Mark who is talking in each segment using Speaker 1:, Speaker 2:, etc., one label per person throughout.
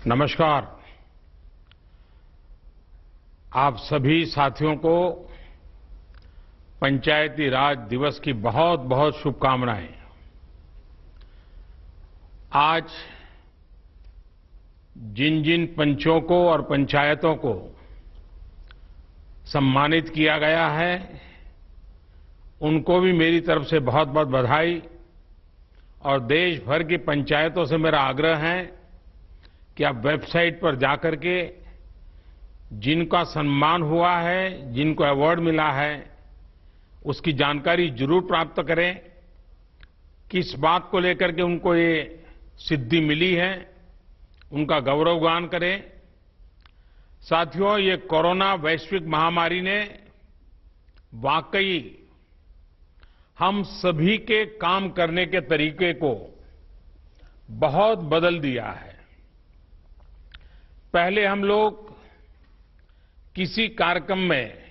Speaker 1: नमस्कार। आप सभी साथियों को पंचायती राज दिवस की बहुत बहुत शुभकामनाएं। आज जिन जिन पंचों को और पंचायतों को सम्मानित किया गया है, उनको भी मेरी तरफ से बहुत बहुत बधाई। और देश भर की पंचायतों से मेरा आग्रह है कि आप वेबसाइट पर जाकर के जिनका सम्मान हुआ है, जिनको अवार्ड मिला है, उसकी जानकारी जरूर प्राप्त करें। किस बात को लेकर के उनको ये सिद्धि मिली है, उनका गौरवगान करें। साथियों, ये कोरोना वैश्विक महामारी ने वाकई हम सभी के काम करने के तरीके को बहुत बदल दिया है। पहले हम लोग किसी कार्यक्रम में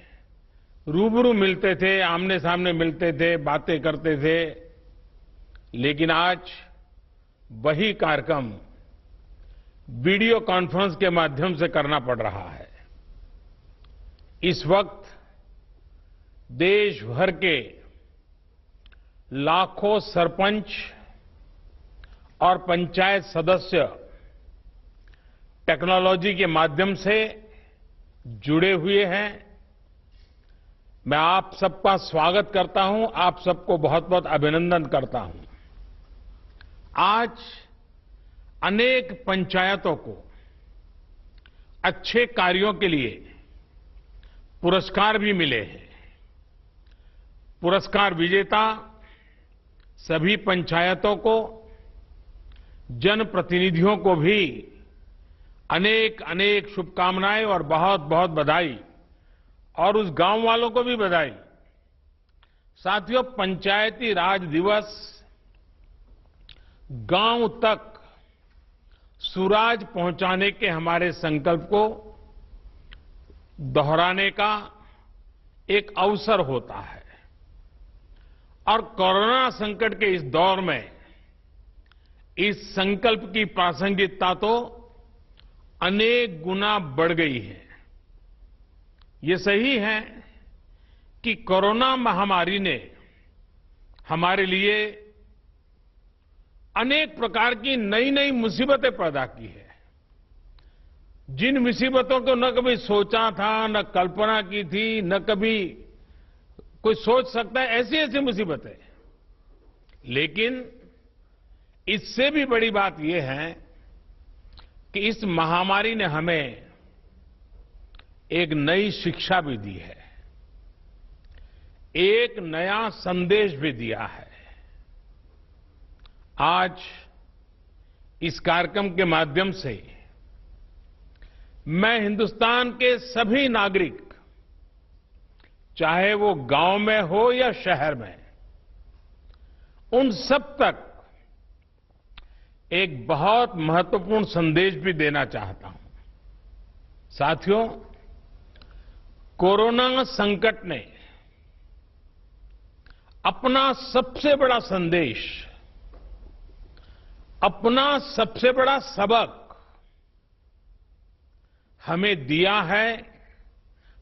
Speaker 1: रूबरू मिलते थे, आमने सामने मिलते थे, बातें करते थे, लेकिन आज वही कार्यक्रम वीडियो कॉन्फ्रेंस के माध्यम से करना पड़ रहा है। इस वक्त देश भर के लाखों सरपंच और पंचायत सदस्य टेक्नोलॉजी के माध्यम से जुड़े हुए हैं। मैं आप सबका स्वागत करता हूं, आप सबको बहुत बहुत अभिनंदन करता हूं। आज अनेक पंचायतों को अच्छे कार्यों के लिए पुरस्कार भी मिले हैं। पुरस्कार विजेता सभी पंचायतों को, जनप्रतिनिधियों को भी अनेक अनेक शुभकामनाएं और बहुत बहुत बधाई, और उस गांव वालों को भी बधाई। साथियों, पंचायती राज दिवस गांव तक सुराज पहुंचाने के हमारे संकल्प को दोहराने का एक अवसर होता है। और कोरोना संकट के इस दौर में इस संकल्प की प्रासंगिकता तो अनेक गुना बढ़ गई है। ये सही है कि कोरोना महामारी ने हमारे लिए अनेक प्रकार की नई नई मुसीबतें पैदा की है। जिन मुसीबतों को न कभी सोचा था, न कल्पना की थी, न कभी कोई सोच सकता है, ऐसी ऐसी मुसीबतें। लेकिन इससे भी बड़ी बात यह है कि इस महामारी ने हमें एक नई शिक्षा भी दी है, एक नया संदेश भी दिया है। आज इस कार्यक्रम के माध्यम से मैं हिंदुस्तान के सभी नागरिक, चाहे वो गांव में हो या शहर में, उन सब तक एक बहुत महत्वपूर्ण संदेश भी देना चाहता हूं। साथियों, कोरोना संकट ने अपना सबसे बड़ा संदेश, अपना सबसे बड़ा सबक हमें दिया है,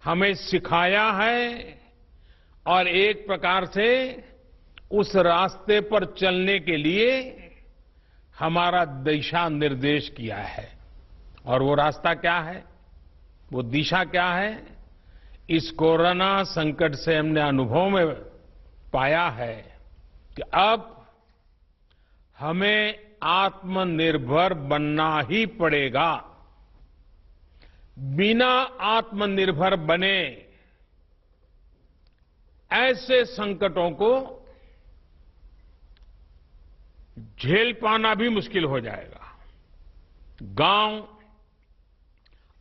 Speaker 1: हमें सिखाया है, और एक प्रकार से उस रास्ते पर चलने के लिए हमारा दिशा निर्देश किया है। और वो रास्ता क्या है, वो दिशा क्या है? इस कोरोना संकट से हमने अनुभव में पाया है कि अब हमें आत्मनिर्भर बनना ही पड़ेगा। बिना आत्मनिर्भर बने ऐसे संकटों को झेल पाना भी मुश्किल हो जाएगा। गांव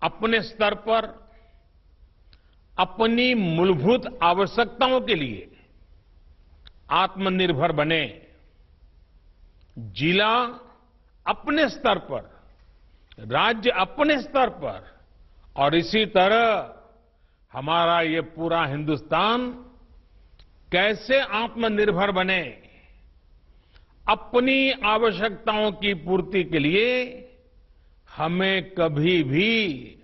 Speaker 1: अपने स्तर पर अपनी मूलभूत आवश्यकताओं के लिए आत्मनिर्भर बने, जिला अपने स्तर पर, राज्य अपने स्तर पर, और इसी तरह हमारा ये पूरा हिंदुस्तान कैसे आत्मनिर्भर बने, अपनी आवश्यकताओं की पूर्ति के लिए हमें कभी भी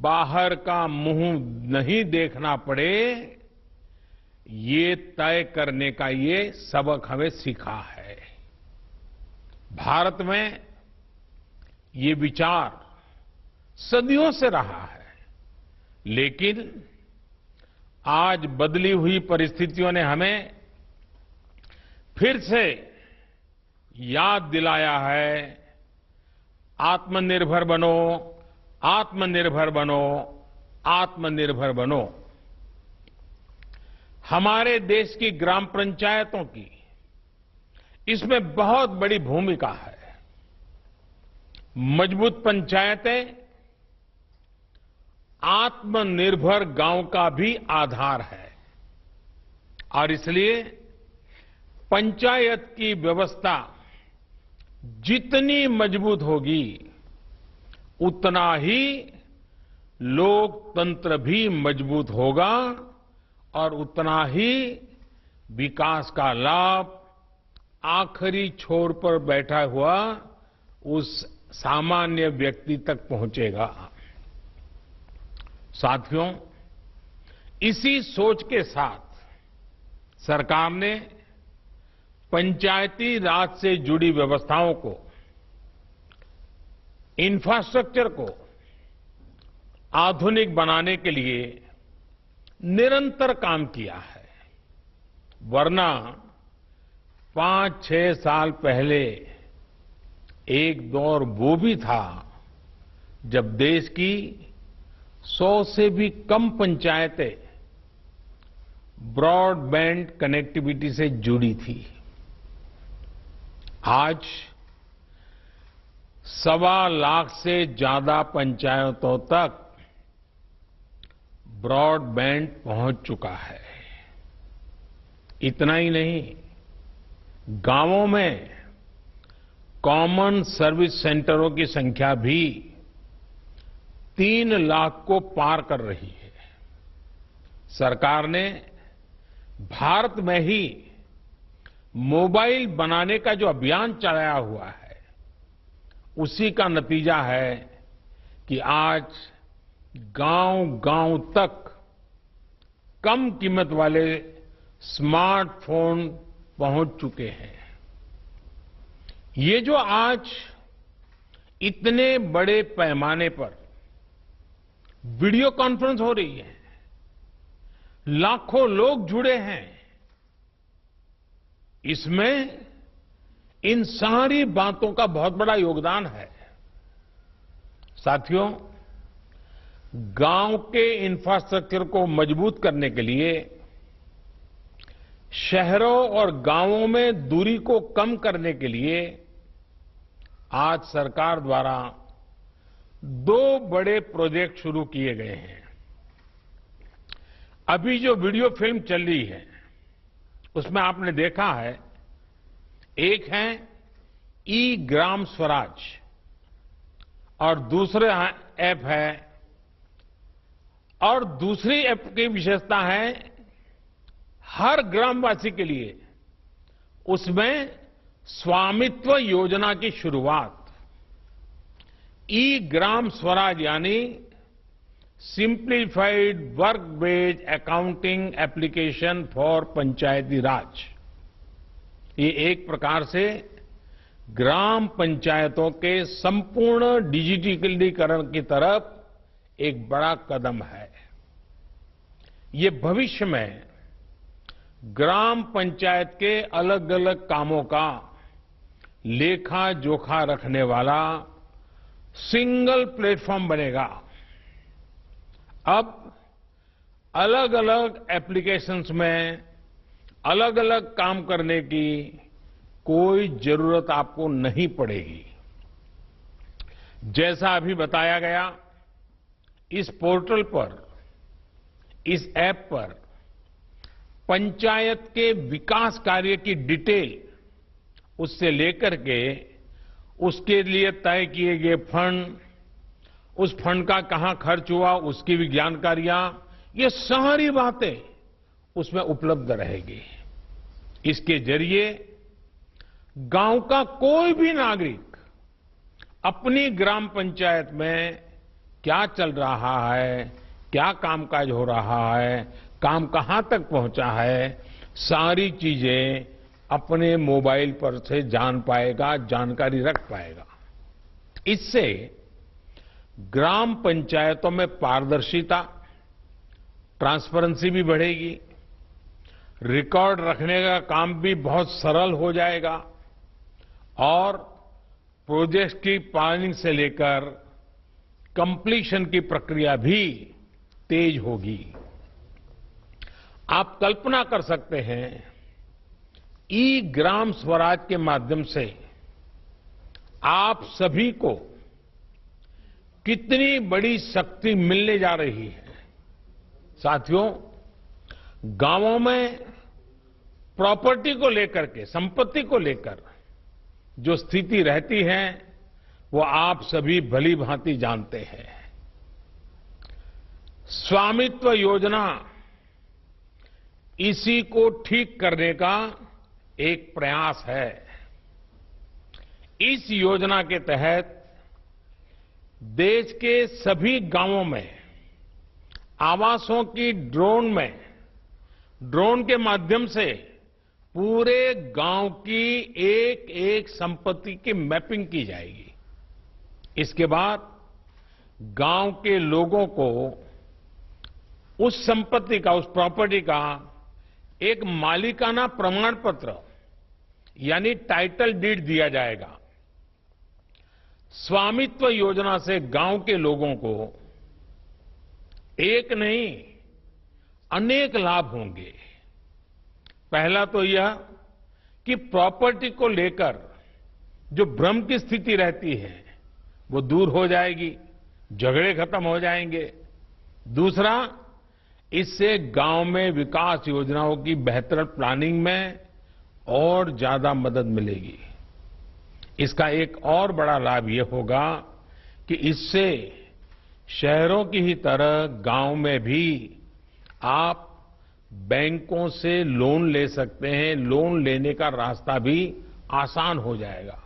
Speaker 1: बाहर का मुंह नहीं देखना पड़े, ये तय करने का ये सबक हमें सीखा है। भारत में ये विचार सदियों से रहा है, लेकिन आज बदली हुई परिस्थितियों ने हमें फिर से याद दिलाया है, आत्मनिर्भर बनो, आत्मनिर्भर बनो, आत्मनिर्भर बनो। हमारे देश की ग्राम पंचायतों की इसमें बहुत बड़ी भूमिका है। मजबूत पंचायतें आत्मनिर्भर गांव का भी आधार है और इसलिए पंचायत की व्यवस्था जितनी मजबूत होगी, उतना ही लोकतंत्र भी मजबूत होगा और उतना ही विकास का लाभ आखिरी छोर पर बैठा हुआ उस सामान्य व्यक्ति तक पहुंचेगा। साथियों, इसी सोच के साथ सरकार ने पंचायती राज से जुड़ी व्यवस्थाओं को, इंफ्रास्ट्रक्चर को आधुनिक बनाने के लिए निरंतर काम किया है। वरना 5-6 साल पहले एक दौर वो भी था जब देश की 100 से भी कम पंचायतें ब्रॉडबैंड कनेक्टिविटी से जुड़ी थी। आज 1.25 लाख से ज्यादा पंचायतों तक ब्रॉडबैंड पहुंच चुका है। इतना ही नहीं, गांवों में कॉमन सर्विस सेंटरों की संख्या भी 3 लाख को पार कर रही है। सरकार ने भारत में ही मोबाइल बनाने का जो अभियान चलाया हुआ है, उसी का नतीजा है कि आज गांव-गांव तक कम कीमत वाले स्मार्टफोन पहुंच चुके हैं। ये जो आज इतने बड़े पैमाने पर वीडियो कॉन्फ्रेंस हो रही है, लाखों लोग जुड़े हैं, इसमें इन सारी बातों का बहुत बड़ा योगदान है। साथियों, गांव के इंफ्रास्ट्रक्चर को मजबूत करने के लिए शहरों और गांवों में दूरी को कम करने के लिए आज सरकार द्वारा 2 बड़े प्रोजेक्ट शुरू किए गए हैं। अभी जो वीडियो फिल्म चल रही है, उसमें आपने देखा है, एक है ई ग्राम स्वराज और दूसरा ऐप है, और दूसरी ऐप की विशेषता है हर ग्रामवासी के लिए उसमें स्वामित्व योजना की शुरुआत। ई ग्राम स्वराज यानी simplified work based accounting application for Panchayati Raj. ये एक प्रकार से ग्राम पंचायतों के संपूर्ण डिजिटलीकरण की तरफ एक बड़ा कदम है। ये भविष्य में ग्राम पंचायत के अलग अलग कामों का लेखा जोखा रखने वाला सिंगल प्लेटफॉर्म बनेगा। अब अलग अलग एप्लीकेशंस में अलग अलग काम करने की कोई जरूरत आपको नहीं पड़ेगी। जैसा अभी बताया गया, इस पोर्टल पर, इस ऐप पर पंचायत के विकास कार्य की डिटेल, उससे लेकर के उसके लिए तय किए गए फंड, उस फंड का कहां खर्च हुआ उसकी भी जानकारियां, ये सारी बातें उसमें उपलब्ध रहेगी। इसके जरिए गांव का कोई भी नागरिक अपनी ग्राम पंचायत में क्या चल रहा है, क्या कामकाज हो रहा है, काम कहां तक पहुंचा है, सारी चीजें अपने मोबाइल पर से जान पाएगा, जानकारी रख पाएगा। इससे ग्राम पंचायतों में पारदर्शिता, ट्रांसपेरेंसी भी बढ़ेगी, रिकॉर्ड रखने का काम भी बहुत सरल हो जाएगा और प्रोजेक्ट की प्लानिंग से लेकर कंप्लीशन की प्रक्रिया भी तेज होगी। आप कल्पना कर सकते हैं, ई ग्राम स्वराज के माध्यम से आप सभी को कितनी बड़ी शक्ति मिलने जा रही है। साथियों, गांवों में प्रॉपर्टी को लेकर के, संपत्ति को लेकर जो स्थिति रहती है वो आप सभी भली भांति जानते हैं। स्वामित्व योजना इसी को ठीक करने का एक प्रयास है। इस योजना के तहत देश के सभी गांवों में आवासों की ड्रोन के माध्यम से पूरे गांव की एक एक संपत्ति की मैपिंग की जाएगी। इसके बाद गांव के लोगों को उस संपत्ति का, उस प्रॉपर्टी का एक मालिकाना प्रमाण पत्र यानी टाइटल डीड दिया जाएगा। स्वामित्व योजना से गांव के लोगों को एक नहीं अनेक लाभ होंगे। पहला तो यह कि प्रॉपर्टी को लेकर जो भ्रम की स्थिति रहती है वो दूर हो जाएगी, झगड़े खत्म हो जाएंगे। दूसरा, इससे गांव में विकास योजनाओं की बेहतर प्लानिंग में और ज्यादा मदद मिलेगी। इसका एक और बड़ा लाभ ये होगा कि इससे शहरों की ही तरह गांव में भी आप बैंकों से लोन ले सकते हैं। लोन लेने का रास्ता भी आसान हो जाएगा।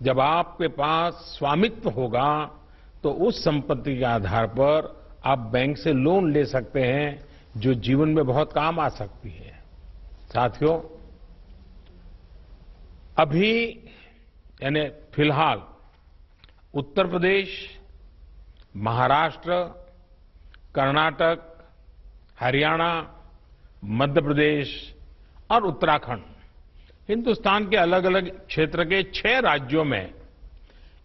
Speaker 1: जब आपके पास स्वामित्व होगा तो उस संपत्ति के आधार पर आप बैंक से लोन ले सकते हैं, जो जीवन में बहुत काम आ सकती है। साथियों, अभी यानी फिलहाल उत्तर प्रदेश, महाराष्ट्र, कर्नाटक, हरियाणा, मध्य प्रदेश और उत्तराखंड, हिंदुस्तान के अलग अलग क्षेत्र के 6 राज्यों में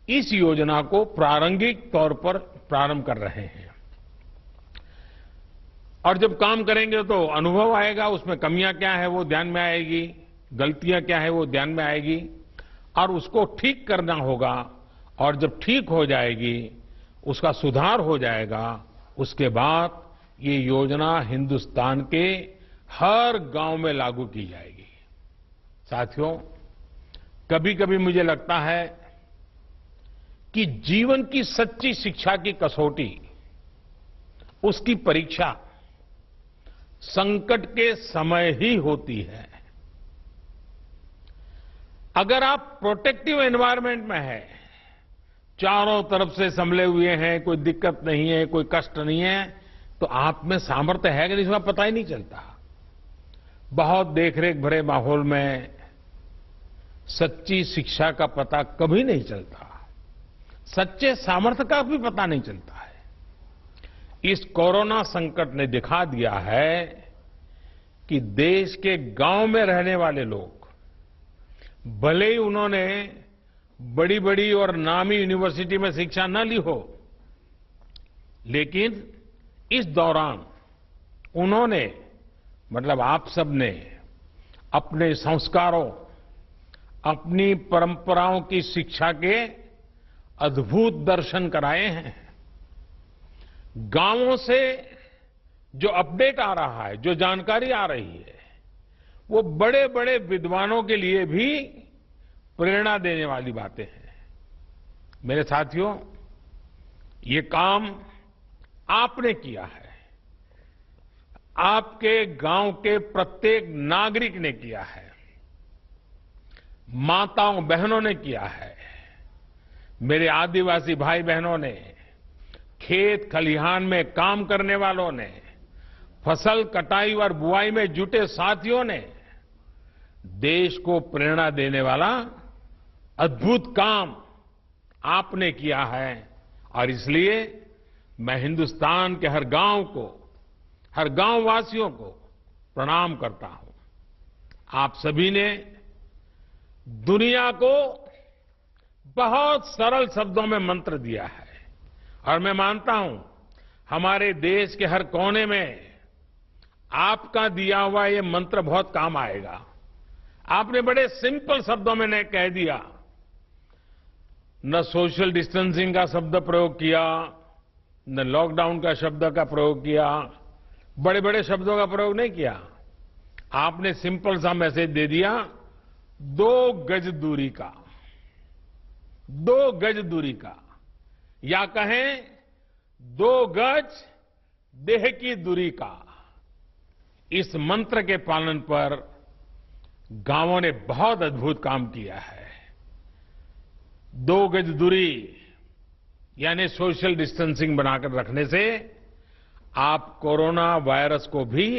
Speaker 1: इस योजना को प्रारंभिक तौर पर प्रारंभ कर रहे हैं। और जब काम करेंगे तो अनुभव आएगा, उसमें कमियां क्या है वो ध्यान में आएगी, गलतियां क्या है वो ध्यान में आएगी और उसको ठीक करना होगा। और जब ठीक हो जाएगी, उसका सुधार हो जाएगा, उसके बाद ये योजना हिंदुस्तान के हर गांव में लागू की जाएगी। साथियों, कभी कभी मुझे लगता है कि जीवन की सच्ची शिक्षा की कसौटी, उसकी परीक्षा संकट के समय ही होती है। अगर आप प्रोटेक्टिव एनवायरनमेंट में हैं, चारों तरफ से संभले हुए हैं, कोई दिक्कत नहीं है, कोई कष्ट नहीं है, तो आप में सामर्थ्य है कि नहीं इसका पता ही नहीं चलता। बहुत देखरेख भरे माहौल में सच्ची शिक्षा का पता कभी नहीं चलता, सच्चे सामर्थ्य का भी पता नहीं चलता है। इस कोरोना संकट ने दिखा दिया है कि देश के गांव में रहने वाले लोग, भले ही उन्होंने बड़ी बड़ी और नामी यूनिवर्सिटी में शिक्षा न ली हो, लेकिन इस दौरान उन्होंने, मतलब आप सबने अपने संस्कारों, अपनी परंपराओं की शिक्षा के अद्भुत दर्शन कराए हैं। गांवों से जो अपडेट आ रहा है, जो जानकारी आ रही है, वो बड़े बड़े विद्वानों के लिए भी प्रेरणा देने वाली बातें हैं। मेरे साथियों, ये काम आपने किया है, आपके गांव के प्रत्येक नागरिक ने किया है, माताओं बहनों ने किया है, मेरे आदिवासी भाई बहनों ने, खेत खलिहान में काम करने वालों ने, फसल कटाई और बुआई में जुटे साथियों ने देश को प्रेरणा देने वाला अद्भुत काम आपने किया है। और इसलिए मैं हिंदुस्तान के हर गांव को, हर गांव वासियों को प्रणाम करता हूं। आप सभी ने दुनिया को बहुत सरल शब्दों में मंत्र दिया है और मैं मानता हूं हमारे देश के हर कोने में आपका दिया हुआ ये मंत्र बहुत काम आएगा। आपने बड़े सिंपल शब्दों में ने कह दिया, न सोशल डिस्टेंसिंग का शब्द प्रयोग किया, न लॉकडाउन का शब्द का प्रयोग किया, बड़े बड़े शब्दों का प्रयोग नहीं किया। आपने सिंपल सा मैसेज दे दिया, 2 गज दूरी का, 2 गज दूरी का, या कहें 2 गज देह की दूरी का। इस मंत्र के पालन पर गांवों ने बहुत अद्भुत काम किया है। 2 गज दूरी यानी सोशल डिस्टेंसिंग बनाकर रखने से आप कोरोना वायरस को भी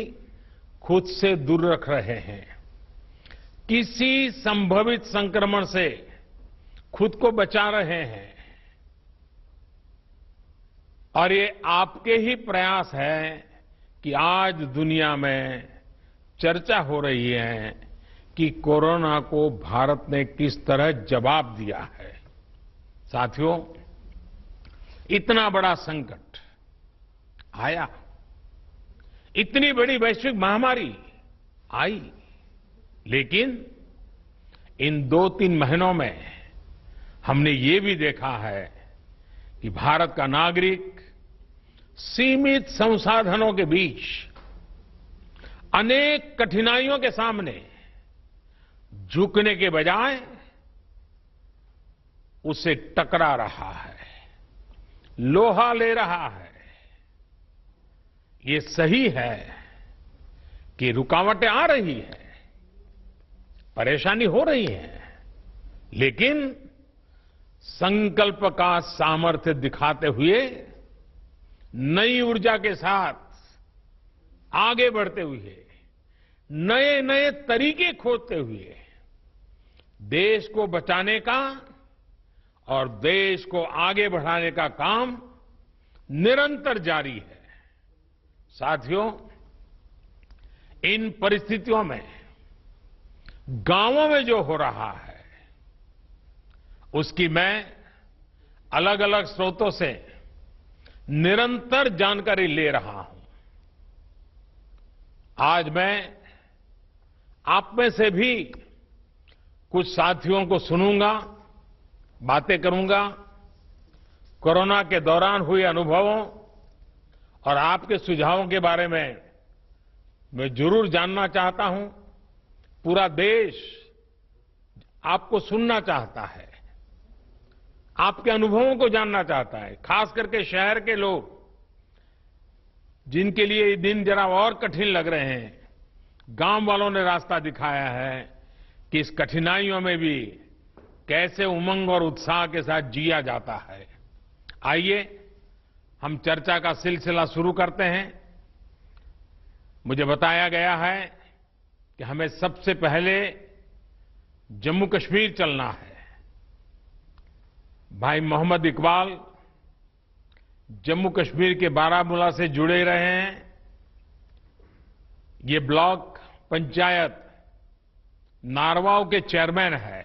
Speaker 1: खुद से दूर रख रहे हैं। किसी संभावित संक्रमण से खुद को बचा रहे हैं और ये आपके ही प्रयास है कि आज दुनिया में चर्चा हो रही है कि कोरोना को भारत ने किस तरह जवाब दिया है। साथियों, इतना बड़ा संकट आया, इतनी बड़ी वैश्विक महामारी आई, लेकिन इन 2-3 महीनों में हमने ये भी देखा है कि भारत का नागरिक सीमित संसाधनों के बीच अनेक कठिनाइयों के सामने झुकने के बजाय उसे टकरा रहा है, लोहा ले रहा है। ये सही है कि रुकावटें आ रही हैं, परेशानी हो रही है, लेकिन संकल्प का सामर्थ्य दिखाते हुए नई ऊर्जा के साथ आगे बढ़ते हुए, नए नए तरीके खोजते हुए देश को बचाने का और देश को आगे बढ़ाने का काम निरंतर जारी है। साथियों, इन परिस्थितियों में गांवों में जो हो रहा है उसकी मैं अलग अलग स्रोतों से निरंतर जानकारी ले रहा हूं। आज मैं आप में से भी कुछ साथियों को सुनूंगा, बातें करूंगा, कोरोना के दौरान हुए अनुभवों और आपके सुझावों के बारे में मैं जरूर जानना चाहता हूं। पूरा देश आपको सुनना चाहता है, आपके अनुभवों को जानना चाहता है, खास करके शहर के लोग जिनके लिए ये दिन जरा और कठिन लग रहे हैं। गांव वालों ने रास्ता दिखाया है कि इस कठिनाइयों में भी कैसे उमंग और उत्साह के साथ जिया जाता है। आइए हम चर्चा का सिलसिला शुरू करते हैं। मुझे बताया गया है कि हमें सबसे पहले जम्मू कश्मीर चलना है। भाई मोहम्मद इकबाल जम्मू कश्मीर के बारामूला से जुड़े रहे हैं। ये ब्लॉक पंचायत नारवाव के चेयरमैन है।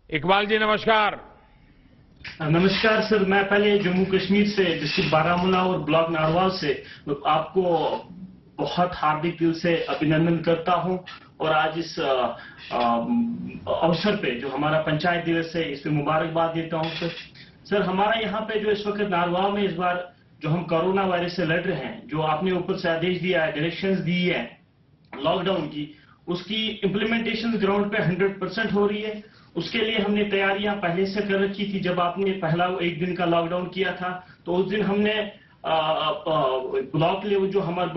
Speaker 1: इकबाल जी नमस्कार।
Speaker 2: नमस्कार सर, मैं पहले जम्मू कश्मीर से डिस्ट्रिक्ट बारामूला और ब्लॉक नारवाल से आपको बहुत हार्दिक दिल से अभिनंदन करता हूं और आज इस अवसर पे जो हमारा पंचायत दिवस है इस पे मुबारकबाद देता हूं सर। सर, हमारा यहाँ पे जो इस वक्त नारवाल में इस बार जो हम कोरोना वायरस से लड़ रहे हैं, जो आपने ऊपर से आदेश दिया है, डायरेक्शंस दी है लॉकडाउन की, उसकी इम्प्लीमेंटेशन ग्राउंड पे 100% हो रही है। उसके लिए हमने तैयारियां पहले से कर रखी थी। जब आपने पहला 1 दिन का लॉकडाउन किया था तो उस दिन हमने ब्लॉक लेवल जो हमारा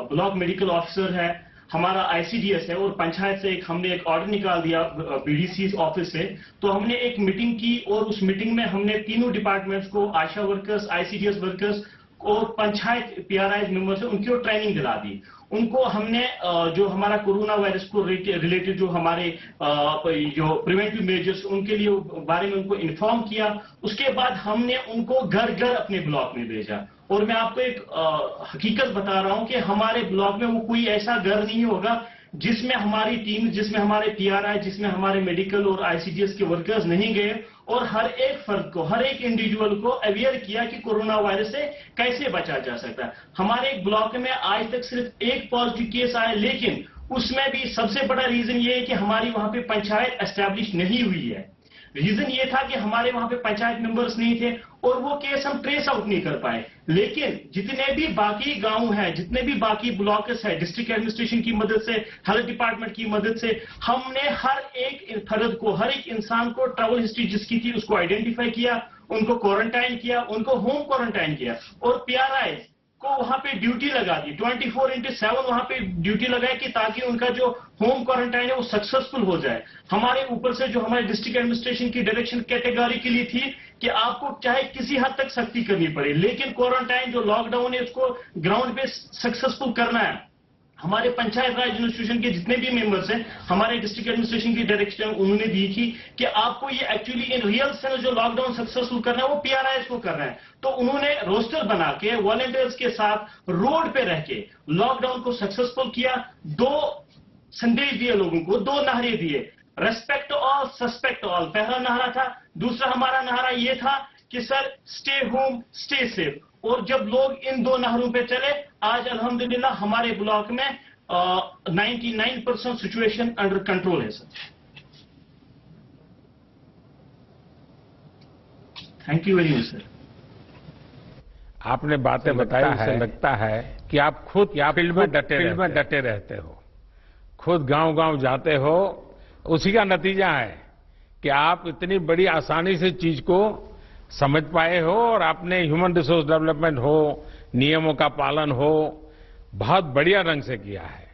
Speaker 2: ब्लॉक मेडिकल ऑफिसर है, हमारा आईसीडीएस है और पंचायत से हमने एक ऑर्डर निकाल दिया बीडीसी ऑफिस से। तो हमने एक मीटिंग की और उस मीटिंग में हमने तीनों डिपार्टमेंट्स को, आशा वर्कर्स, आईसीडीएस वर्कर्स और पंचायत पीआरआई मेंबर्स है, उनको ट्रेनिंग दिला दी। उनको हमने जो हमारा कोरोना वायरस को रिलेटेड जो हमारे जो प्रिवेंटिव मेजर्स उनके लिए बारे में उनको इन्फॉर्म किया। उसके बाद हमने उनको घर घर अपने ब्लॉक में भेजा। और मैं आपको एक हकीकत बता रहा हूं कि हमारे ब्लॉक में वो कोई ऐसा घर नहीं होगा जिसमें हमारी टीम, जिसमें हमारे पीआरआई, जिसमें हमारे मेडिकल और आईसीडीएस के वर्कर्स नहीं गए और हर एक फर्द को, हर एक इंडिविजुअल को अवेयर किया कि कोरोना वायरस से कैसे बचा जा सकता है। हमारे ब्लॉक में आज तक सिर्फ एक पॉजिटिव केस आया, लेकिन उसमें भी सबसे बड़ा रीजन ये है कि हमारी वहां पे पंचायत एस्टैब्लिश नहीं हुई है। रीजन ये था कि हमारे वहां पे पंचायत मेंबर्स नहीं थे और वो केस हम ट्रेस आउट नहीं कर पाए। लेकिन जितने भी बाकी गांव हैं, जितने भी बाकी ब्लॉक्स है, डिस्ट्रिक्ट एडमिनिस्ट्रेशन की मदद से, हेल्थ डिपार्टमेंट की मदद से हमने हर एक फर्द को, हर एक इंसान को ट्रैवल हिस्ट्री जिसकी थी उसको आइडेंटिफाई किया, उनको क्वारंटाइन किया, उनको होम क्वारंटाइन किया और पीआरआई को वहां पे ड्यूटी लगा दी, 24/7 वहां पे ड्यूटी लगाई कि ताकि उनका जो होम क्वारंटाइन है वो सक्सेसफुल हो जाए। हमारे ऊपर से जो हमारे डिस्ट्रिक्ट एडमिनिस्ट्रेशन की डायरेक्शन कैटेगरी के लिए थी कि आपको चाहे किसी हद तक सख्ती करनी पड़े, लेकिन क्वारंटाइन जो लॉकडाउन है उसको ग्राउंड पे सक्सेसफुल करना है। हमारे पंचायत राज एडमिनिस्ट्रेशन के जितने भी मेंबर्स हैं, हमारे डिस्ट्रिक्ट एडमिनिस्ट्रेशन की डायरेक्शन उन्होंने दी थी कि आपको ये एक्चुअली इन रियल सेंस जो लॉकडाउन सक्सेसफुल करना है वो पीआरआईएस को करना है। तो उन्होंने रोस्टर बना के वॉलंटियर्स के साथ रोड पे रह के लॉकडाउन को सक्सेसफुल किया। 2 संदेश दिए लोगों को, 2 नारे दिए, रेस्पेक्ट ऑल, सस्पेक्ट ऑल, पहला नारा था। दूसरा हमारा नारा ये था कि sir stay home stay safe. और जब लोग इन 2 नारों पे चले, आज अल्हम्दुलिल्लाह हमारे ब्लॉक में 99% सिचुएशन अंडर कंट्रोल है sir. Thank you very much sir.
Speaker 1: आपने बातें बताई, उससे लगता है कि आप खुद फील्ड में डटे रहते हो, खुद गांव-गांव जाते हो। उसी का नतीजा है कि आप इतनी बड़ी आसानी से चीज को समझ पाए हो और आपने ह्यूमन रिसोर्स डेवलपमेंट हो, नियमों का पालन हो, बहुत बढ़िया ढंग से किया है।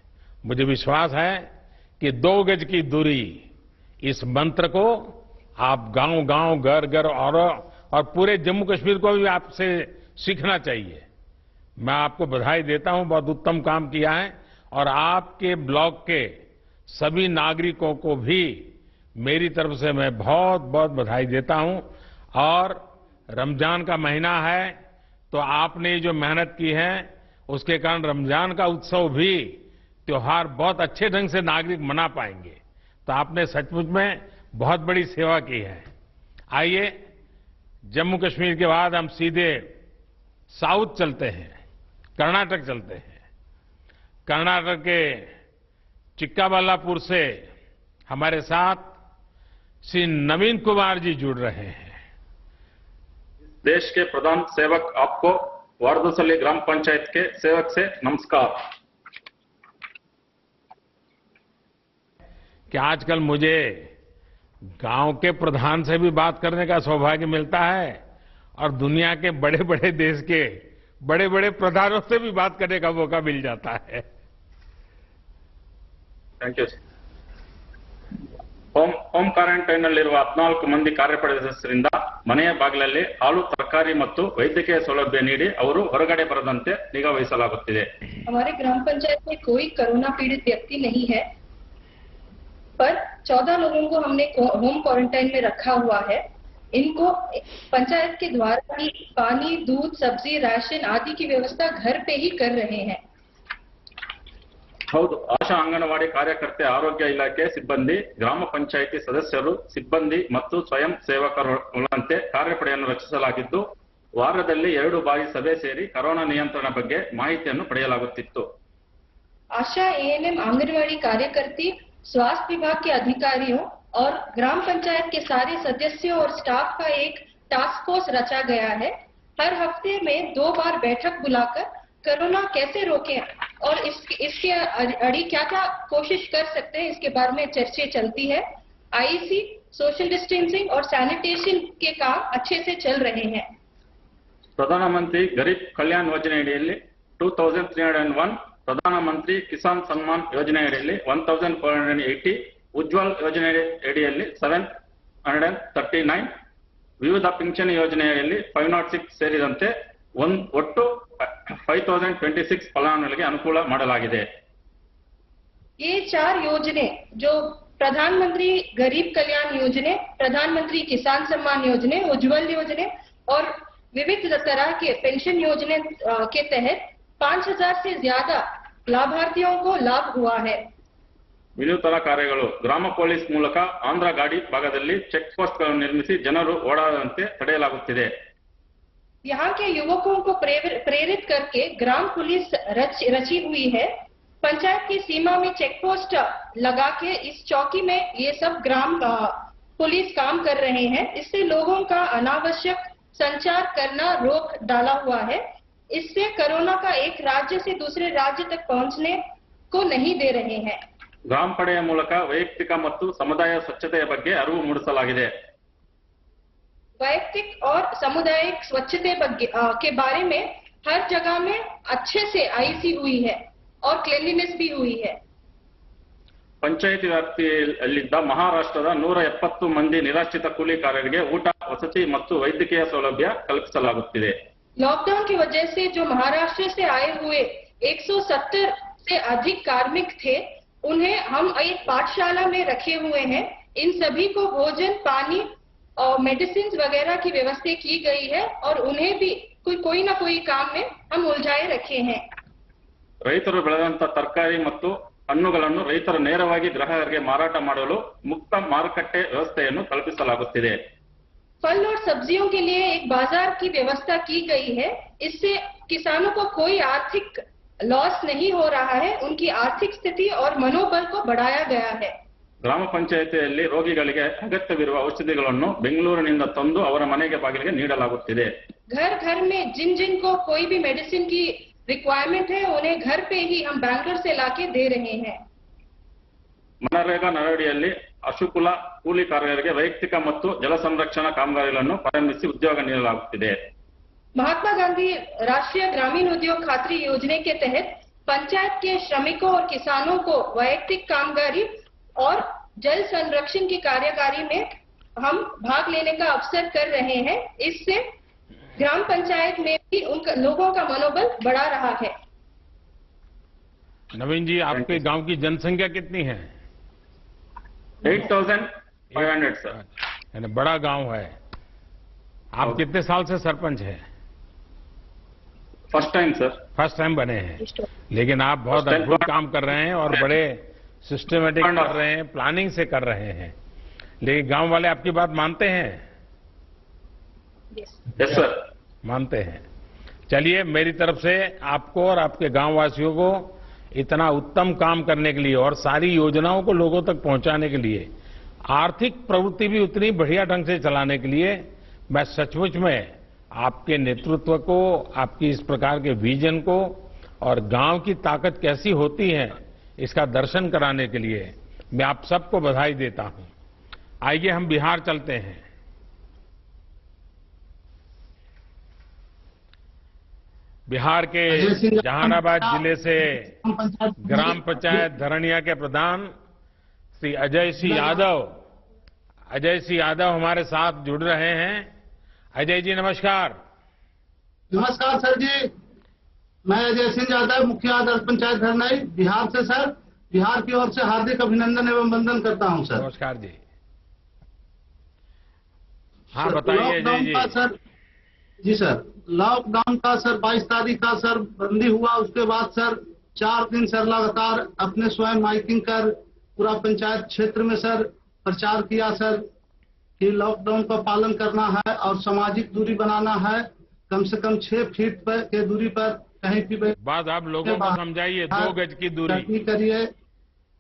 Speaker 1: मुझे विश्वास है कि 2 गज की दूरी, इस मंत्र को आप गांव-गांव, घर-घर और पूरे जम्मू कश्मीर को भी आपसे सीखना चाहिए। मैं आपको बधाई देता हूं, बहुत उत्तम काम किया है। और आपके ब्लॉक के सभी नागरिकों को भी मेरी तरफ से मैं बहुत बहुत बधाई देता हूं। और रमजान का महीना है तो आपने जो मेहनत की है उसके कारण रमजान का उत्सव भी, त्योहार बहुत अच्छे ढंग से नागरिक मना पाएंगे। तो आपने सचमुच में बहुत बड़ी सेवा की है। आइए, जम्मू कश्मीर के बाद हम सीधे साउथ चलते हैं, कर्नाटक चलते हैं। कर्नाटक के चिक्काबल्लापुर से हमारे साथ श्री नवीन कुमार जी जुड़ रहे हैं।
Speaker 3: देश के प्रधान सेवक आपको वारदसल्ली ग्राम पंचायत के सेवक से नमस्कार।
Speaker 1: कि आजकल मुझे गांव के प्रधान से भी बात करने का सौभाग्य मिलता है और दुनिया के बड़े बड़े देश के बड़े बड़े प्रधानों से भी बात करने का मौका मिल जाता है।
Speaker 3: Thank you. ಹೋಮ್ ಕ್ವಾರಂಟೈನ್ ನಲ್ಲಿರುವ 14 ಮಂದಿ ಕಾರ್ಯಪಡೆ ಸದಸ್ಯರಿಂದ ಮನೆಯ ಬಾಗಿಲಲ್ಲಿ ಹಾಲು, ತರಕಾರಿ ಮತ್ತು ವೈದ್ಯಕೀಯ ಸೌಲಭ್ಯ ನೀಡಿ ಅವರು ಹೊರಗಡೆ ಬರದಂತೆ ನಿಗಾ ವಹಿಸಲಾಗುತ್ತಿದೆ।
Speaker 4: हमारे ग्राम पंचायत में कोई कोरोना पीड़ित व्यक्ति नहीं है, पर 14 लोगों को हमने होम क्वारंटाइन में रखा हुआ है। इनको पंचायत के द्वारा ही पानी, दूध, सब्जी, राशन आदि की व्यवस्था घर पे ही कर रहे हैं।
Speaker 3: ಹೌದು, ಆಶಾ ಅಂಗನವಾಡಿ ಕಾರ್ಯಕರ್ತೆ, ಆರೋಗ್ಯ ಇಲಾಖೆ ಸಿಬ್ಬಂದಿ, ಗ್ರಾಮ ಪಂಚಾಯಿತಿ ಸದಸ್ಯರು, ಸಿಬ್ಬಂದಿ ಮತ್ತು ಸ್ವಯಂ ಸೇವಕರುಗಳಂತೆ ಕಾರ್ಯಪಡೆಯನ್ನು ರಚಿಸಲಾಗಿದ್ದು, ವಾರದಲ್ಲಿ 2 ಬಾರಿ ಸಭೆ ಸೇರಿ ಕೊರೋನಾ ನಿಯಂತ್ರಣ ಬಗ್ಗೆ ಮಾಹಿತಿಯನ್ನು ಪಡೆಯಲಾಗುತ್ತಿತ್ತು।
Speaker 4: आशा एएनएम आंगनवाड़ी कार्यकर्ती, स्वास्थ्य विभाग के अधिकारियों और ग्राम पंचायत के सारे सदस्यों और स्टाफ का एक टास्क फोर्स रचा गया है। हर हफ्ते में 2 बार बैठक बुलाकर कोरोना कैसे रोकें और इसके अड़ी क्या क्या कोशिश कर सकते हैं इसके बारे में चर्चा चलती है। आईसी, सोशल डिस्टेंसिंग और सैनिटेशन के काम अच्छे से चल रहे हैं।
Speaker 3: ಪ್ರಧಾನಮಂತ್ರಿ ಗರೀಬ್ ಕಲ್ಯಾಣ್ ಯೋಜನೆಯಡಿಯಲ್ಲಿ 2301 ಪ್ರಧಾನಮಂತ್ರಿ ಕಿಸಾನ್ ಸನ್ಮಾನ್ ಯೋಜನೆಯಡಿಯಲ್ಲಿ 1480, ಉಜ್ವಲ್ ಯೋಜನೆ ಅಡಿಯಲ್ಲಿ 739, ವಿವಿಧ ಪಿಂಚಣಿ ಯೋಜನೆಯಲ್ಲಿ 506 ಸೇರಿದಂತೆ ಒಟ್ಟು 5026 ಫಲಾನುಭವಿಗಳಿಗೆ ಅನುಕೂಲ ಮಾಡಲಾಗಿದೆ.
Speaker 4: ये 4 योजने जो प्रधानमंत्री गरीब कल्याण योजना, प्रधानमंत्री किसान सम्मान योजना, उज्जवल योजना और विविध तरह के पेंशन योजना के तहत 5000 से ज्यादा लाभार्थियों को लाभ हुआ है.
Speaker 3: ವಿನೂತನ ಕಾರ್ಯಗಳು ಗ್ರಾಮ ಪೊಲೀಸ್ ಮೂಲಕ ಆಂಧ್ರ ಗಾಡಿ ಭಾಗದಲ್ಲಿ ಚೆಕ್ ಪೋಸ್ಟ್ಗಳನ್ನು ನಿರ್ಮಿಸಿ ಜನರು ಓಡಾಡದಂತೆ ತಡೆಯಲಾಗುತ್ತಿದೆ.
Speaker 4: यहाँ के युवकों को प्रेरित करके ग्राम पुलिस रची हुई है. पंचायत की सीमा में चेक पोस्ट लगा के इस चौकी में ये सब ग्राम पुलिस काम कर रहे हैं. इससे लोगों का अनावश्यक संचार करना रोक डाला हुआ है. इससे कोरोना का एक राज्य से दूसरे राज्य तक पहुंचने को नहीं दे रहे हैं.
Speaker 3: ಗ್ರಾಮ ಪಡೆಯ ಮೂಲಕ ವೈಯಕ್ತಿಕ ಮತ್ತು ಸಮುದಾಯ ಸ್ವಚ್ಛತೆಯ ಬಗ್ಗೆ ಅರಿವು ಮೂಡಿಸಲಾಗಿದೆ.
Speaker 4: वैयक्तिक और सामुदायिक स्वच्छता के बारे में हर जगह में अच्छे से आईसी हुई है और क्लीनलीनेस भी हुई है.
Speaker 3: ಪಂಚಾಯಿತಿ ವ್ಯಾಪ್ತಿಯಲ್ಲಿದ್ದ ಮಹಾರಾಷ್ಟ್ರದ 170 ಮಂದಿ ನಿರಾಶ್ರಿತ ಕೂಲಿಕಾರರಿಗೆ ಊಟ, ವಸತಿ ಮತ್ತು ವೈದ್ಯಕೀಯ ಸೌಲಭ್ಯ ಕಲ್ಪಿಸಲಾಗುತ್ತಿದೆ.
Speaker 4: लॉकडाउन की वजह से जो महाराष्ट्र से आए हुए 170 से अधिक कार्मिक थे, उन्हें हम एक पाठशाला में रखे हुए हैं. इन सभी को भोजन, पानी और मेडिसिन वगैरह की व्यवस्था की गई है और उन्हें भी कोई ना कोई काम में हम उलझाए रखे हैं.
Speaker 3: ರೈತರು ಬೆಳೆದಂತ ತರಕಾರಿ ಮತ್ತು ಹಣ್ಣುಗಳನ್ನು ರೈತರು ನೇರವಾಗಿ ಗ್ರಾಹಕರಿಗೆ ಮಾರಾಟ ಮಾಡಲು ಮುಕ್ತ ಮಾರುಕಟ್ಟೆ ವ್ಯವಸ್ಥೆಯನ್ನು ಕಲ್ಪಿಸಲಾಗುತ್ತಿದೆ.
Speaker 4: फल और सब्जियों के लिए एक बाजार की व्यवस्था की गई है. इससे किसानों को कोई आर्थिक लॉस नहीं हो रहा है. उनकी आर्थिक स्थिति और मनोबल को बढ़ाया गया है.
Speaker 3: ಗ್ರಾಮ ಪಂಚಾಯಿತಿಯಲ್ಲಿ ರೋಗಿಗಳಿಗೆ ಅಗತ್ಯವಿರುವ ಔಷಧಿಗಳನ್ನು ಬೆಂಗಳೂರಿನಿಂದ ತಂದು ಅವರ ಮನೆಗೆ ಬಾಗಿಲಿಗೆ ನೀಡಲಾಗುತ್ತಿದೆ.
Speaker 4: घर घर में जिन जिन को कोई भी मेडिसिन की रिक्वायरमेंट है, उन्हें घर पे ही हम बैंगलोर से लाके दे रहे हैं.
Speaker 3: ಮನರೇಗಾ ನರಡಿಯಲ್ಲಿ ಅಶುಕುಲ ಕೂಲಿಕಾರರಿಗೆ ವೈಯಕ್ತಿಕ ಮತ್ತು ಜಲ ಸಂರಕ್ಷಣಾ ಕಾಮಗಾರಿಗಳನ್ನು ಪ್ರಾರಂಭಿಸಿ ಉದ್ಯೋಗ ನೀಡಲಾಗುತ್ತಿದೆ.
Speaker 4: महात्मा गांधी राष्ट्रीय ग्रामीण उद्योग खातरी योजना के तहत पंचायत के श्रमिकों और किसानों को वैयक्तिक कामगारी और जल संरक्षण की कार्यकारी में हम भाग लेने का अवसर कर रहे हैं. इससे ग्राम पंचायत में भी उन लोगों का मनोबल बढ़ा रहा है.
Speaker 1: नवीन जी, आपके गांव की जनसंख्या कितनी है?
Speaker 3: 8500 सर.
Speaker 1: यानी बड़ा गांव है. आप कितने साल से सरपंच हैं?
Speaker 3: First time sir.
Speaker 1: First time बने हैं, लेकिन आप बहुत अद्भुत काम कर रहे हैं और बड़े सिस्टमेटिक कर रहे हैं, प्लानिंग से कर रहे हैं. लेकिन गांव वाले आपकी बात मानते हैं?
Speaker 3: Yes sir.
Speaker 1: मानते हैं. चलिए, मेरी तरफ से आपको और आपके गांव वासियों को इतना उत्तम काम करने के लिए और सारी योजनाओं को लोगों तक पहुंचाने के लिए, आर्थिक प्रवृत्ति भी उतनी बढ़िया ढंग से चलाने के लिए मैं सचमुच में आपके नेतृत्व को, आपकी इस प्रकार के विजन को और गांव की ताकत कैसी होती है इसका दर्शन कराने के लिए मैं आप सबको बधाई देता हूं. आइए हम बिहार चलते हैं. बिहार के जहानाबाद जिले से ग्राम पंचायत धरणिया के प्रधान श्री अजय सिंह यादव हमारे साथ जुड़ रहे हैं. अजय जी नमस्कार.
Speaker 5: नमस्कार सर जी, मैं अजय सिंह यादव, मुखिया आदर्श पंचायत धरनाई, बिहार से सर. बिहार की ओर से हार्दिक अभिनंदन एवं वंदन करता हूं सर.
Speaker 1: नमस्कार जी. हाँ बताइए अजय जी.
Speaker 5: सर जी सर, लॉकडाउन का सर 22 तारीख का सर बंदी हुआ. उसके बाद सर 4 दिन सर लगातार अपने स्वयं माइकिंग कर पूरा पंचायत क्षेत्र में सर प्रचार किया सर कि लॉकडाउन का पालन करना है और सामाजिक दूरी बनाना है. कम से कम 6 फीट के दूरी पर कहीं भी
Speaker 1: बात आप लोगों को समझाइए. 2 गज की दूरी
Speaker 5: करिए.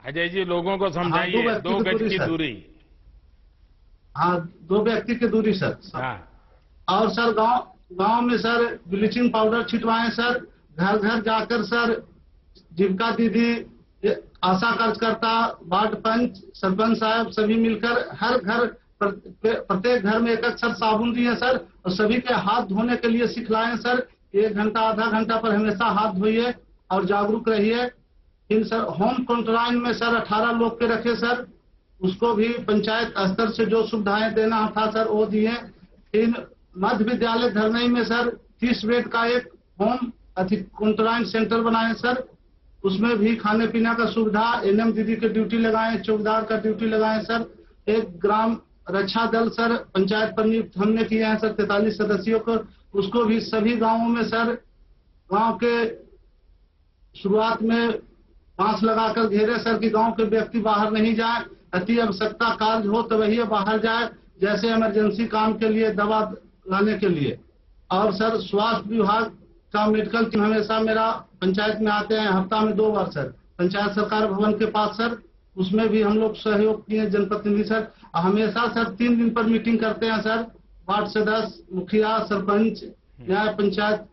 Speaker 1: अजय जी लोगों को समझाइए. 2 गज की दूरी.
Speaker 5: हाँ, 2 व्यक्ति की दूरी सर.
Speaker 1: हाँ.
Speaker 5: और सर गांव में सर ब्लीचिंग पाउडर छिटवाएं सर. घर घर जाकर सर जीविका दीदी, आशा कार्यकर्ता, वार्ड पंच, सरपंच साहब सभी मिलकर हर घर प्रत्येक घर में एक सर साबुन दिए सर और सभी के हाथ धोने के लिए सिखलाएं सर. 1 घंटा आधा घंटा पर हमेशा हाथ धोइए. और जागरूक रहिए। इन सर होम क्वारंटाइन में सर 18 लोग के रखे सर, उसको भी पंचायत स्तर से जो सुविधाएं देना था सर वो दिए। इन मध्य विद्यालय धरनई में सर 30 बेड का एक होम क्वारंटाइन सेंटर बनाए सर, उसमें भी खाने पीने का सुविधा, एनएम दीदी के ड्यूटी लगाए, चौकीदार का ड्यूटी लगाए सर। एक ग्राम रक्षा दल सर पंचायत पर नियुक्त हमने किए हैं सर 43 सदस्यों को, उसको भी सभी गांवों में सर गांव के शुरुआत में बांस लगाकर घेरे सर कि गांव के व्यक्ति बाहर नहीं जाए, अति आवश्यकता कार्य हो तो वही बाहर जाए, जैसे इमरजेंसी काम के लिए दवा लाने के लिए। और सर स्वास्थ्य विभाग का मेडिकल टीम हमेशा मेरा पंचायत में आते हैं, हफ्ता में 2 बार सर पंचायत सरकार भवन के पास सर, उसमें भी हम लोग सहयोग किए जनप्रतिनिधि सर। हमेशा सर 3 दिन पर मीटिंग करते हैं सर, वार्ड सदस्य, मुखिया, सरपंच, न्याय पंचायत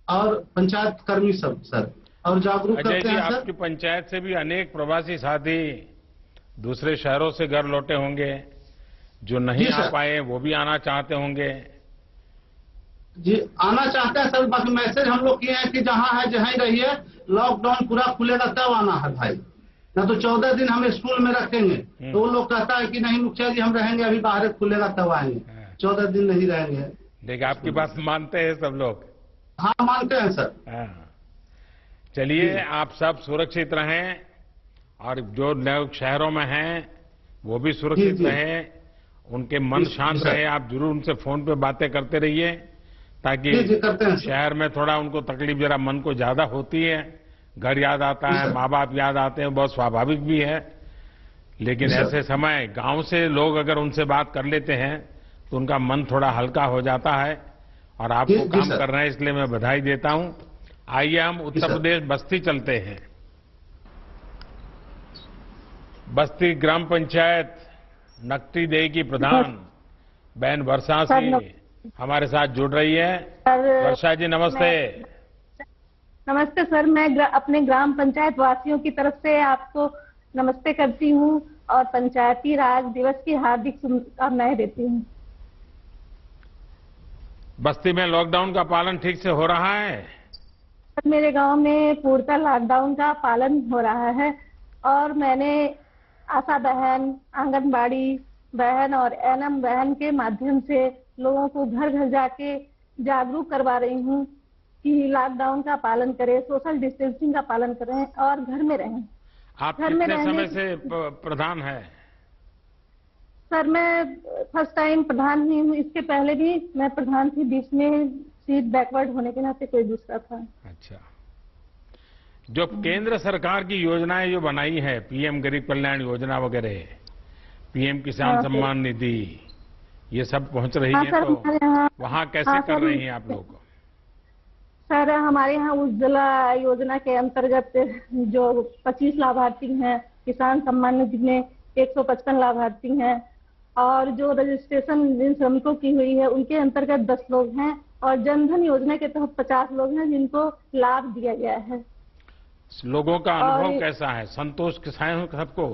Speaker 5: और पंचायत कर्मी सब सर, और जागरूक करते हैं सर।
Speaker 1: आपकी पंचायत से भी अनेक प्रवासी साथी दूसरे शहरों से घर लौटे होंगे, जो नहीं आ पाए वो भी आना चाहते होंगे।
Speaker 5: जी आना चाहते हैं सर, बाकी मैसेज हम लोग किए हैं कि जहां है जहां ही रहिए, लॉकडाउन पूरा खुलेगा तब आना है भाई, ना तो 14 दिन हम स्कूल में रखेंगे। तो वो लोग कहता है कि नहीं मुखिया जी हम रहेंगे, अभी बाहर खुलेगा तब आएंगे, 14 दिन नहीं रहेंगे।
Speaker 1: देखिए आपकी बात मानते हैं सब लोग।
Speaker 5: हाँ मानते हैं सर।
Speaker 1: चलिए आप सब सुरक्षित रहें, और जो लोग शहरों में हैं वो भी सुरक्षित रहें, उनके मन शांत रहे। आप जरूर उनसे फोन पे बातें करते रहिए, ताकि शहर में थोड़ा उनको तकलीफ जरा मन को ज्यादा होती है, घर याद आता है, माँ बाप याद आते हैं, बहुत स्वाभाविक भी है। लेकिन ऐसे समय गांव से लोग अगर उनसे बात कर लेते हैं तो उनका मन थोड़ा हल्का हो जाता है, और आपको काम कर रहे हैं इसलिए मैं बधाई देता हूं। आइए हम उत्तर प्रदेश बस्ती चलते हैं। बस्ती ग्राम पंचायत नकटी देही की प्रधान बहन वर्षा सिंह हमारे साथ जुड़ रही है। वर्षा जी नमस्ते।
Speaker 6: नमस्ते सर, मैं अपने ग्राम पंचायत वासियों की तरफ से आपको नमस्ते करती हूँ और पंचायती राज दिवस की हार्दिक शुभकामनाएं देती हूँ।
Speaker 1: बस्ती में लॉकडाउन का पालन ठीक से हो रहा है?
Speaker 6: मेरे गांव में पूर्णतः लॉकडाउन का पालन हो रहा है, और मैंने आशा बहन, आंगनबाड़ी बहन और एनएम बहन के माध्यम से लोगों को घर घर जाके जागरूक करवा रही हूँ कि लॉकडाउन का पालन करें, सोशल डिस्टेंसिंग का पालन करें और घर में रहें।
Speaker 1: आप कितने समय से प्रधान है?
Speaker 6: सर मैं फर्स्ट टाइम प्रधान ही हूँ, इसके पहले भी मैं प्रधान थी, बीच में सीट बैकवर्ड होने के नाते कोई दूसरा था।
Speaker 1: अच्छा, जो केंद्र सरकार की योजनाएं जो बनाई है, पीएम गरीब कल्याण योजना वगैरह, पीएम किसान सम्मान निधि, ये सब पहुंच रही है तो वहाँ कैसे कर रही हैं आप लोग?
Speaker 6: सर हमारे यहाँ उज्ज्वला योजना के अंतर्गत जो 25 लाभार्थी हैं, किसान सम्मान निधि में 155 लाभार्थी हैं, और जो रजिस्ट्रेशन जिन श्रमिकों की हुई है उनके अंतर्गत 10 लोग हैं, और जनधन योजना के तहत 50 लोग हैं जिनको लाभ दिया गया है।
Speaker 1: लोगों का अनुभव कैसा है? संतोष है सबको?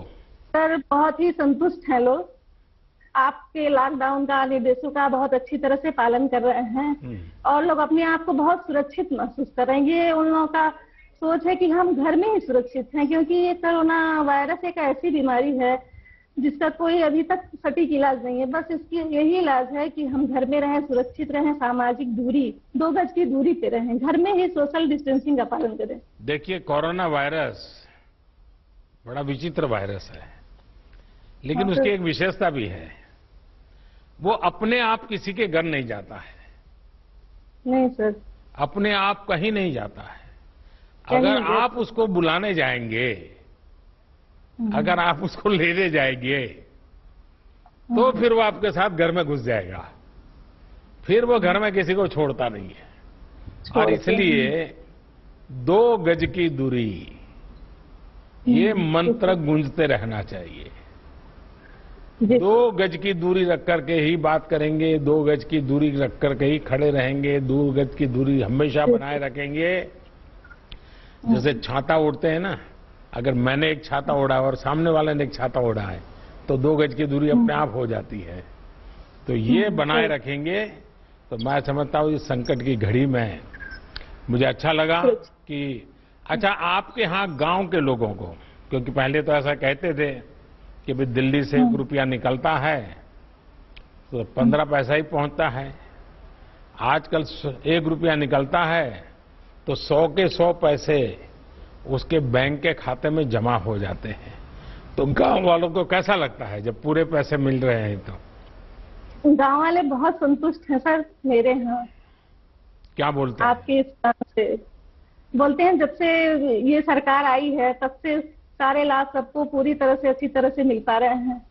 Speaker 6: सर बहुत ही संतुष्ट हैं लोग, आपके लॉकडाउन का निर्देशों का बहुत अच्छी तरह से पालन कर रहे हैं, और लोग अपने आप को बहुत सुरक्षित महसूस कर रहे हैं। ये उन लोगों का सोच है कि हम घर में ही सुरक्षित हैं, क्योंकि ये कोरोना वायरस एक ऐसी बीमारी है जिसका कोई अभी तक सटीक इलाज नहीं है। बस इसकी यही इलाज है कि हम घर में रहें, सुरक्षित रहें, सामाजिक दूरी 2 गज की दूरी पे रहें, घर में ही सोशल डिस्टेंसिंग का पालन करें।
Speaker 1: देखिए कोरोना वायरस बड़ा विचित्र वायरस है, लेकिन उसकी एक विशेषता भी है, वो अपने आप किसी के घर नहीं जाता है।
Speaker 6: नहीं सर,
Speaker 1: अपने आप कहीं नहीं जाता है। अगर आप उसको बुलाने जाएंगे, अगर आप उसको लेने जाएंगे, तो फिर वो आपके साथ घर में घुस जाएगा, फिर वो घर में किसी को छोड़ता नहीं है। और इसलिए 2 गज की दूरी, ये मंत्र गूंजते रहना चाहिए। 2 गज की दूरी रख करके ही बात करेंगे, 2 गज की दूरी रख करके ही खड़े रहेंगे, 2 गज की दूरी हमेशा बनाए रखेंगे। जैसे छाता ओढ़ते हैं ना, अगर मैंने एक छाता ओढ़ा और सामने वाले ने एक छाता ओढ़ा है तो 2 गज की दूरी अपने आप हो जाती है। तो ये बनाए रखेंगे तो मैं समझता हूँ इस संकट की घड़ी में मुझे अच्छा लगा कि अच्छा, आपके यहाँ गांव के लोगों को, क्योंकि पहले तो ऐसा कहते थे कि भाई दिल्ली से 1 रुपया निकलता है तो 15 पैसा ही पहुंचता है। आजकल 1 रुपया निकलता है तो 100 के 100 पैसे उसके बैंक के खाते में जमा हो जाते हैं। तो गांव वालों को कैसा लगता है जब पूरे पैसे मिल रहे हैं? तो
Speaker 6: गांव वाले बहुत संतुष्ट हैं सर मेरे यहाँ।
Speaker 1: क्या बोलते हैं?
Speaker 6: आपके इस काम से बोलते हैं जब से ये सरकार आई है तब से सारे लाभ सबको पूरी तरह से अच्छी तरह से मिल पा रहे हैं।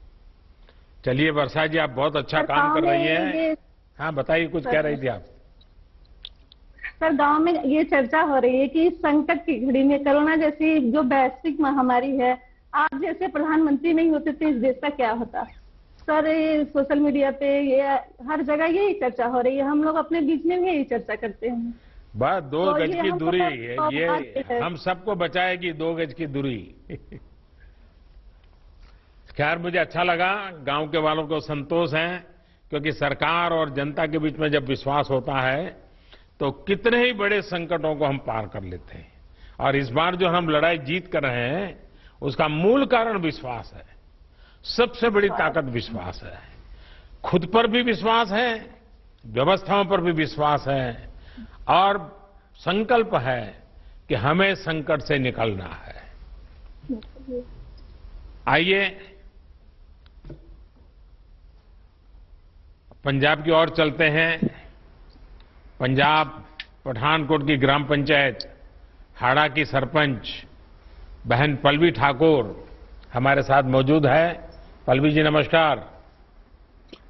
Speaker 1: चलिए वर्षा जी, आप बहुत अच्छा काम कर रही हैं। हाँ बताइए, कुछ कह रही थी आप।
Speaker 6: सर गांव में ये चर्चा हो रही है कि इस संकट की घड़ी में कोरोना जैसी जो वैश्विक महामारी है, आप जैसे प्रधानमंत्री नहीं होते तो इस देश का क्या होता। सर ये सोशल मीडिया पे ये हर जगह यही चर्चा हो रही है, हम लोग अपने बीच में भी यही चर्चा करते हैं।
Speaker 1: बस 2 गज की दूरी है, ये
Speaker 6: है।
Speaker 1: हम सबको बचाएगी 2 गज की दूरी। खैर, मुझे अच्छा लगा, गांव के वालों को संतोष है, क्योंकि सरकार और जनता के बीच में जब विश्वास होता है तो कितने ही बड़े संकटों को हम पार कर लेते हैं। और इस बार जो हम लड़ाई जीत कर रहे हैं उसका मूल कारण विश्वास है। सबसे बड़ी ताकत विश्वास है। खुद पर भी विश्वास है, व्यवस्थाओं पर भी विश्वास है, और संकल्प है कि हमें संकट से निकलना है। आइए पंजाब की ओर चलते हैं। पंजाब पठानकोट की ग्राम पंचायत हाड़ा की सरपंच बहन पल्लवी ठाकुर हमारे साथ मौजूद है। पल्लवी जी नमस्कार।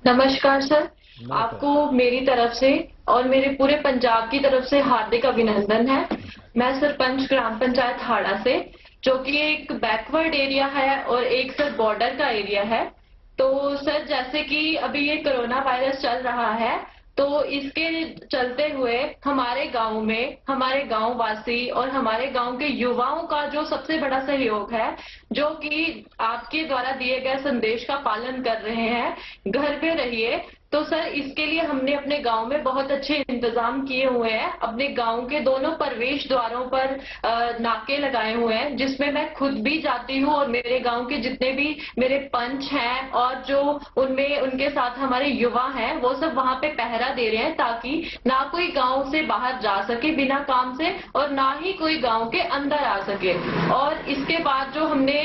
Speaker 7: नमस्कार सर, आपको मेरी तरफ से और मेरे पूरे पंजाब की तरफ से हार्दिक अभिनंदन है। मैं सरपंच ग्राम पंचायत हाड़ा से, जो कि एक बैकवर्ड एरिया है और एक सर बॉर्डर का एरिया है। तो सर जैसे कि अभी ये कोरोना वायरस चल रहा है, तो इसके चलते हुए हमारे गांव में हमारे गांव वासी और हमारे गांव के युवाओं का जो सबसे बड़ा सहयोग है, जो कि आपके द्वारा दिए गए संदेश का पालन कर रहे हैं, घर पे रहिए। तो सर इसके लिए हमने अपने गांव में बहुत अच्छे इंतजाम किए हुए हैं। अपने गांव के दोनों प्रवेश द्वारों पर नाके लगाए हुए हैं, जिसमें मैं खुद भी जाती हूँ और मेरे गांव के जितने भी मेरे पंच हैं और जो उनमें उनके साथ हमारे युवा हैं, वो सब वहां पे पहरा दे रहे हैं, ताकि ना कोई गांव से बाहर जा सके बिना काम से और ना ही कोई गांव के अंदर आ सके। और इसके बाद जो हमने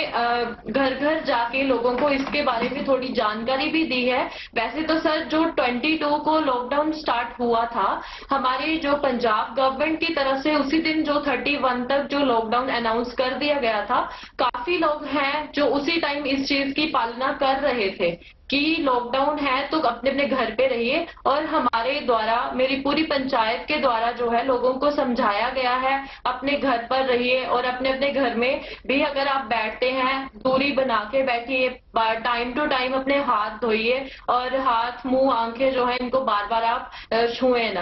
Speaker 7: घर घर जाके लोगों को इसके बारे में थोड़ी जानकारी भी दी है। वैसे तो सर जो 22 को लॉकडाउन स्टार्ट हुआ था हमारे जो पंजाब गवर्नमेंट की तरफ से, उसी दिन जो 31 तक जो लॉकडाउन अनाउंस कर दिया गया था, काफी लोग हैं जो उसी टाइम इस चीज की पालना कर रहे थे कि लॉकडाउन है तो अपने अपने घर पे रहिए। और हमारे द्वारा, मेरी पूरी पंचायत के द्वारा जो है लोगों को समझाया गया है अपने घर पर रहिए और अपने अपने घर में भी अगर आप बैठते हैं दूरी बना के बैठिए, टाइम टू टाइम अपने हाथ धोइए और हाथ मुंह आंखें जो है इनको बार बार आप छुएं ना।